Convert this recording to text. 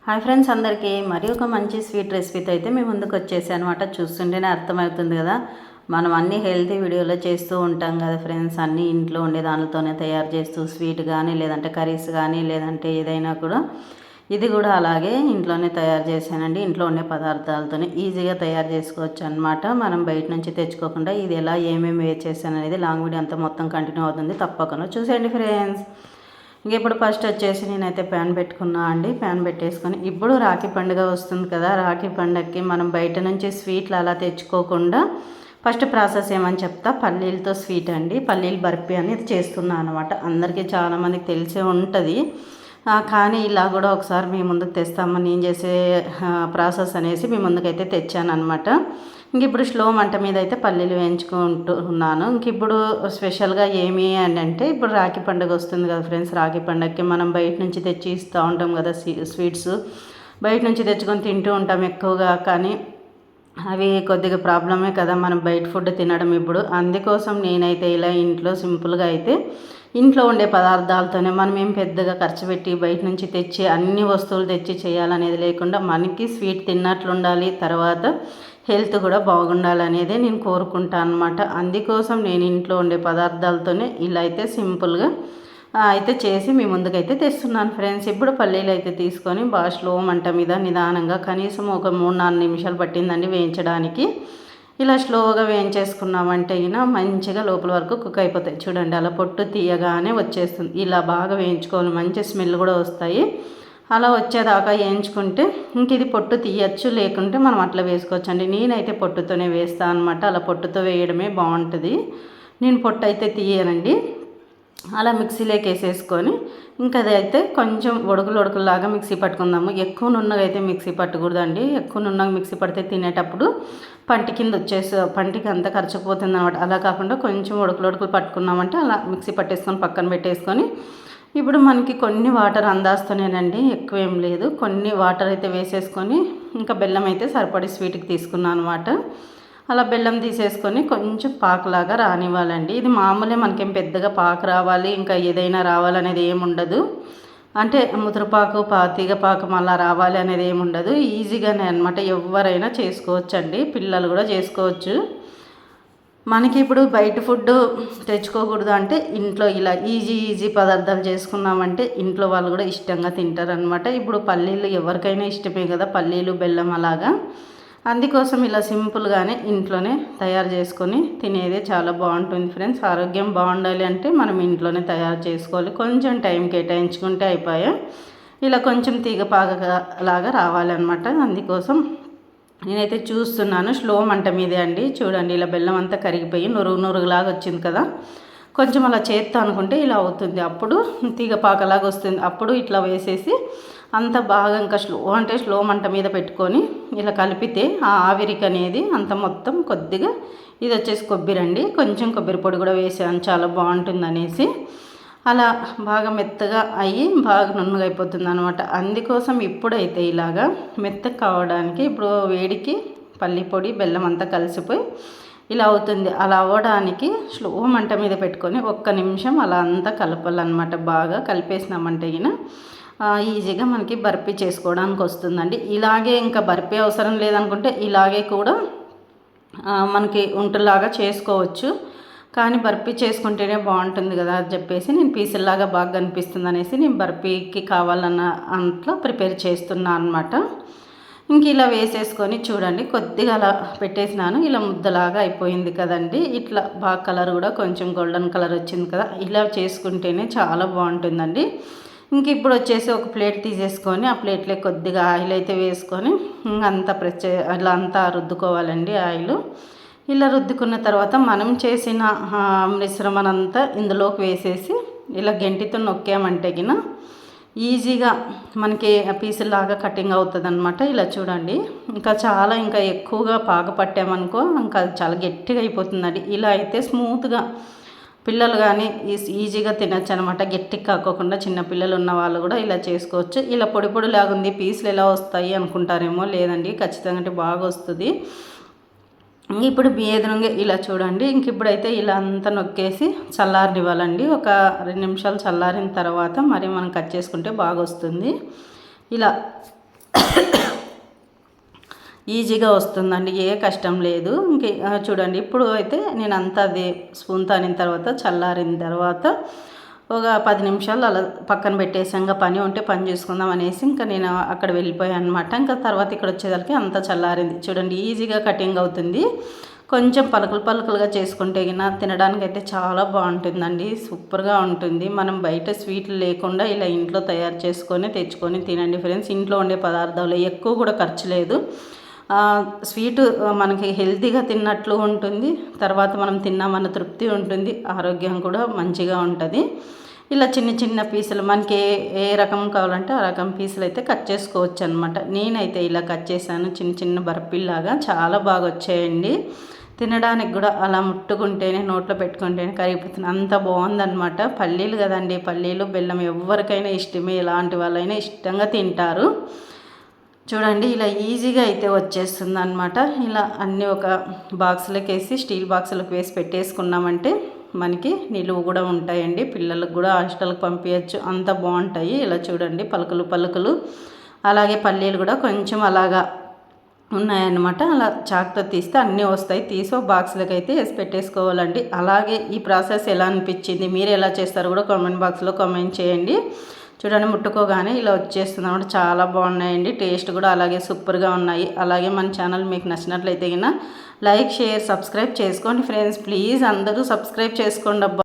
Hi friends, అందరికీ మరి ఒక మంచి స్వీట్ రెసిపీతో అయితే మేము ముందుకు వచ్చేసాను అనమాట. చూస్తుంటేనే అర్థమవుతుంది కదా, మనం అన్ని హెల్తీ వీడియోలో చేస్తూ ఉంటాం కదా ఫ్రెండ్స్. అన్నీ ఇంట్లో ఉండే దానితోనే తయారు చేస్తూ స్వీట్ కానీ లేదంటే కర్రీస్ కానీ లేదంటే ఏదైనా కూడా ఇది కూడా అలాగే ఇంట్లోనే తయారు చేశానండి. ఇంట్లో ఉండే పదార్థాలతోనే ఈజీగా తయారు చేసుకోవచ్చు అనమాట. మనం బయట నుంచి తెచ్చుకోకుండా ఇది ఎలా ఏమేమి చేశాను అనేది లాంగ్ వీడియో అంతా మొత్తం కంటిన్యూ అవుతుంది, తప్పకుండా చూసేయండి ఫ్రెండ్స్. ఇంక ఇప్పుడు ఫస్ట్ వచ్చేసి నేనైతే ప్యాన్ పెట్టుకున్నా అండి. ప్యాన్ పెట్టేసుకొని ఇప్పుడు రాఖీ పండుగ వస్తుంది కదా, రాఖీ పండుగకి మనం బయట నుంచి స్వీట్లు అలా తెచ్చుకోకుండా ఫస్ట్ ప్రాసెస్ ఏమని చెప్తా. పల్లీలతో స్వీట్ అండి, పల్లీలు బర్ఫీ అనేది చేస్తున్నాను అనమాట. అందరికీ చాలామందికి తెలిసే ఉంటుంది, కానీ ఇలా కూడా ఒకసారి మీ ముందుకు తెస్తామని నేను చేసే ప్రాసెస్ అనేసి మీ ముందుకైతే తెచ్చాను అనమాట. ఇంక ఇప్పుడు స్లో మంట మీద అయితే పల్లీలు వేయించుకుంటూ ఉన్నాను. ఇంక ఇప్పుడు స్పెషల్గా ఏమి అని అంటే, ఇప్పుడు రాఖీ పండుగ వస్తుంది కదా ఫ్రెండ్స్. రాఖీ పండుగకి మనం బయట నుంచి తెచ్చి ఇస్తూ ఉంటాం కదా స్వీట్స్, బయట నుంచి తెచ్చుకొని తింటూ ఉంటాం ఎక్కువగా. కానీ అవి కొద్దిగా ప్రాబ్లమే కదా మనం బయట ఫుడ్ తినడం. ఇప్పుడు అందుకోసం నేనైతే ఇలా ఇంట్లో సింపుల్గా అయితే ఇంట్లో ఉండే పదార్థాలతోనే మనం ఏం పెద్దగా ఖర్చు పెట్టి బయట నుంచి తెచ్చి అన్ని వస్తువులు తెచ్చి చేయాలనేది లేకుండా మనకి స్వీట్ తిన్నట్లు ఉండాలి, తర్వాత హెల్త్ కూడా బాగుండాలనేదే నేను కోరుకుంటాను అనమాట. అందుకోసం నేను ఇంట్లో ఉండే పదార్థాలతోనే ఇలా అయితే సింపుల్గా అయితే చేసి మీ ముందుకైతే తెస్తున్నాను ఫ్రెండ్స్. ఇప్పుడు పల్లీలు అయితే తీసుకొని బాగా స్లో మంట మీద నిదానంగా కనీసం ఒక 3-4 నిమిషాలు పట్టిందండి వేయించడానికి. ఇలా స్లోగా వేయించేసుకున్నామంటే అయినా మంచిగా లోపల వరకు కుక్ అయిపోతాయి. చూడండి, అలా పొట్టు తీయగానే వచ్చేస్తుంది. ఇలా బాగా వేయించుకోవాలి, మంచి స్మెల్ కూడా వస్తాయి. అలా వచ్చేదాకా వేయించుకుంటే ఇంక ఇది పొట్టు తీయచ్చు, లేకుంటే మనం అట్లా వేసుకోవచ్చు అండి. నేనైతే పొట్టుతోనే వేస్తాను అనమాట. అలా పొట్టుతో వేయడమే బాగుంటుంది, నేను పొట్టు అయితే తీయనండి. అలా మిక్సీలోకి వేసేసుకొని ఇంకా అదైతే కొంచెం ఉడకలాగా మిక్సీ పట్టుకుందాము. ఎక్కువ నున్నగా అయితే మిక్సీ పట్టకూడదండి. ఎక్కువ నున్నగా మిక్సీ పడితే తినేటప్పుడు పంటి కింద పంటికి అంతా ఖర్చుకుపోతుంది అనమాట. అలా కాకుండా కొంచెం ఉడకలు పట్టుకున్నామంటే అలా మిక్సీ పట్టేసుకొని పక్కన పెట్టేసుకొని ఇప్పుడు మనకి కొన్ని వాటర్ అందాస్తూనేనండి, ఎక్కువ ఏం లేదు. కొన్ని వాటర్ అయితే వేసేసుకొని ఇంకా బెల్లం అయితే సరిపడి స్వీట్కి తీసుకున్నాను అనమాట. అలా బెల్లం తీసేసుకొని కొంచెం పాకులాగా రానివ్వాలండి. ఇది మామూలే, మనకేం పెద్దగా పాకు రావాలి ఇంకా ఏదైనా రావాలనేది ఏముండదు. అంటే ముద్రపాకు తీగపాకం అలా రావాలి అనేది ఏముండదు. ఈజీగానే అనమాట, ఎవరైనా చేసుకోవచ్చండి, పిల్లలు కూడా చేసుకోవచ్చు. మనకి ఇప్పుడు బయట ఫుడ్ తెచ్చుకోకూడదు అంటే ఇంట్లో ఇలా ఈజీ పదార్థాలు చేసుకున్నామంటే ఇంట్లో వాళ్ళు కూడా ఇష్టంగా తింటారనమాట. ఇప్పుడు పల్లీలు ఎవరికైనా ఇష్టమే కదా, పల్లీలు బెల్లం అలాగా. అందుకోసం ఇలా సింపుల్గానే ఇంట్లోనే తయారు చేసుకొని తినేదే చాలా బాగుంటుంది ఫ్రెండ్స్. ఆరోగ్యం బాగుండాలి అంటే మనం ఇంట్లోనే తయారు చేసుకోవాలి. కొంచెం టైం కేటాయించుకుంటే అయిపోయా. ఇలా కొంచెం లాగా రావాలన్నమాట. అందుకోసం నేనైతే చూస్తున్నాను స్లో మంట మీదే అండి. చూడండి, ఇలా బెల్లం అంతా కరిగిపోయి నురుగులాగా వచ్చింది కదా. కొంచెం అలా చేత్తో అనుకుంటే ఇలా అవుతుంది, అప్పుడు తీగపాకలాగా వస్తుంది. అప్పుడు ఇట్లా వేసేసి అంత బాగా ఇంకా స్లో మంట మీద పెట్టుకొని ఇలా కలిపితే ఆ ఆవిరికి అనేది అంత మొత్తం కొద్దిగా ఇది వచ్చేసి కొబ్బరి అండి, కొంచెం కొబ్బరి పొడి కూడా వేసాను, చాలా బాగుంటుంది అనేసి. అలా బాగా మెత్తగా అయ్యి బాగా నున్నగా అయిపోతుంది అనమాట. అందుకోసం ఇప్పుడైతే ఇలాగా మెత్తగా కావడానికి ఇప్పుడు వేడికి పల్లి పొడి బెల్లం అంతా కలిసిపోయి ఇలా అవుతుంది. అలా అవ్వడానికి స్లో మంట మీద పెట్టుకొని 1 నిమిషం అలా అంతా కలపాలన్నమాట. బాగా కలిపేసినామంటే ఈజీగా మనకి బర్ఫీ చేసుకోవడానికి వస్తుందండి. ఇలాగే ఇంకా బర్ఫీ అవసరం లేదనుకుంటే ఇలాగే కూడా మనకి ఉంటులాగా చేసుకోవచ్చు. కానీ బర్ఫీ చేసుకుంటేనే బాగుంటుంది కదా అని చెప్పేసి నేను పీసుల్లాగా బాగా కనిపిస్తుంది అనేసి నేను బర్ఫీకి కావాలన్న అంట్లో ప్రిపేర్ చేస్తున్నాను అనమాట. ఇంక ఇలా వేసేసుకొని చూడండి, కొద్దిగా అలా పెట్టేసినాను. ఇలా ముద్దలాగా అయిపోయింది కదండి. ఇట్లా బాగా కలర్ కూడా కొంచెం గోల్డెన్ కలర్ వచ్చింది కదా. ఇలా చేసుకుంటేనే చాలా బాగుంటుందండి. ఇంక ఇప్పుడు వచ్చేసి ఒక ప్లేట్ తీసేసుకొని ఆ ప్లేట్లో కొద్దిగా ఆయిల్ అయితే వేసుకొని అంతా ఇలా అంతా రుద్దుకోవాలండి ఆయిల్. ఇలా రుద్దుకున్న తర్వాత మనం చేసిన మిశ్రమనంతా ఇందులోకి వేసేసి ఇలా గెంటితో నొక్కామంటే ఈజీగా మనకి పీసులాగా కటింగ్ అవుతుంది అనమాట. ఇలా చూడండి, ఇంకా ఎక్కువగా పాక పట్టామనుకో ఇంకా చాలా గట్టిగా అయిపోతుందండి. ఇలా అయితే స్మూత్గా పిల్లలు కానీ ఈజీగా తినచ్చు అనమాట. గట్టిగా కాకోకుండా చిన్నపిల్లలు ఉన్న వాళ్ళు కూడా ఇలా చేసుకోవచ్చు. ఇలా పొడి లాగుంది, పీసులు ఎలా వస్తాయి అనుకుంటారేమో, లేదండి ఖచ్చితంగా బాగా వస్తుంది. ఇప్పుడు ఎదురుగా ఇలా చూడండి. ఇప్పుడైతే ఇలా అంతా నొక్కేసి చల్లారనివ్వాలండి. ఒక 2 నిమిషాలు చల్లారిన తర్వాత మరి మనం కట్ చేసుకుంటే బాగా వస్తుంది. ఇలా ఈజీగా వస్తుందండి, ఏ కష్టం లేదు. ఇంకే చూడండి ఇప్పుడు అయితే నేను అంతా అది స్పూన్ తానిన తర్వాత చల్లారిన తర్వాత ఒక 10 నిమిషాలు అలా పక్కన పెట్టేసి ఇంకా పని ఉంటే పని చూసుకుందాం అనేసి ఇంకా నేను అక్కడ వెళ్ళిపోయాను అనమాట. ఇంకా తర్వాత ఇక్కడ వచ్చేసరికి అంతా చల్లారింది. చూడండి ఈజీగా కటింగ్ అవుతుంది. కొంచెం పలుకులు పలుకులుగా చేసుకుంటే గిన తినడానికి అయితే చాలా బాగుంటుందండి, సూపర్గా ఉంటుంది. మనం బయట స్వీట్లు లేకుండా ఇలా ఇంట్లో తయారు చేసుకొని తెచ్చుకొని తినండి ఫ్రెండ్స్. ఇంట్లో ఉండే పదార్థాలు ఎక్కువ కూడా ఖర్చు లేదు. స్వీటు మనకి హెల్తీగా తిన్నట్లు ఉంటుంది, తర్వాత మనం తిన్నామన్న తృప్తి ఉంటుంది, ఆరోగ్యం కూడా మంచిగా ఉంటుంది. ఇలా చిన్న చిన్న పీసులు మనకి ఏ రకం కావాలంటే ఆ రకం పీసులు అయితే కట్ చేసుకోవచ్చు అనమాట. నేనైతే ఇలా కట్ చేశాను, చిన్న చిన్న బర్ఫీలాగా చాలా బాగా వచ్చాయండి. తినడానికి కూడా అలా ముట్టుకుంటేనే నోట్లో పెట్టుకుంటేనే కరిగిపోతుంది, అంత బాగుందనమాట. పల్లీలు కదండి, పల్లీలు బెల్లం ఎవరికైనా ఇష్టమే, ఎలాంటి వాళ్ళైనా ఇష్టంగా తింటారు. చూడండి ఇలా ఈజీగా అయితే వచ్చేస్తుంది అనమాట. ఇలా అన్నీ ఒక బాక్స్లోకి వేసి స్టీల్ బాక్సులకు వేసి పెట్టేసుకున్నామంటే మనకి నిలువ కూడా ఉంటాయండి. పిల్లలకు కూడా హాస్టల్కి పంపించచ్చు, అంత బాగుంటాయి. ఇలా చూడండి పలుకులు పలుకులు. అలాగే పల్లీలు కూడా కొంచెం అలాగా ఉన్నాయన్నమాట. అలా చాక్తో తీస్తే అన్నీ వస్తాయి. తీసి ఒక బాక్స్లోకి అయితే వేసి పెట్టేసుకోవాలండి. అలాగే ఈ ప్రాసెస్ ఎలా అనిపించింది, మీరు ఎలా చేస్తారో కూడా కామెంట్ బాక్స్లో కామెంట్ చేయండి. చూడండి ముట్టుకోగానే ఇలా వచ్చేస్తుంది అన్నమాట. చాలా బాగున్నాయండి, టేస్ట్ కూడా అలాగే సూపర్గా ఉన్నాయి. అలాగే మన ఛానల్ మీకు నచ్చినట్లయితే లైక్ షేర్ సబ్స్క్రైబ్ చేసుకోండి ఫ్రెండ్స్. ప్లీజ్ అందరూ సబ్స్క్రైబ్ చేసుకోండి అబ్బా.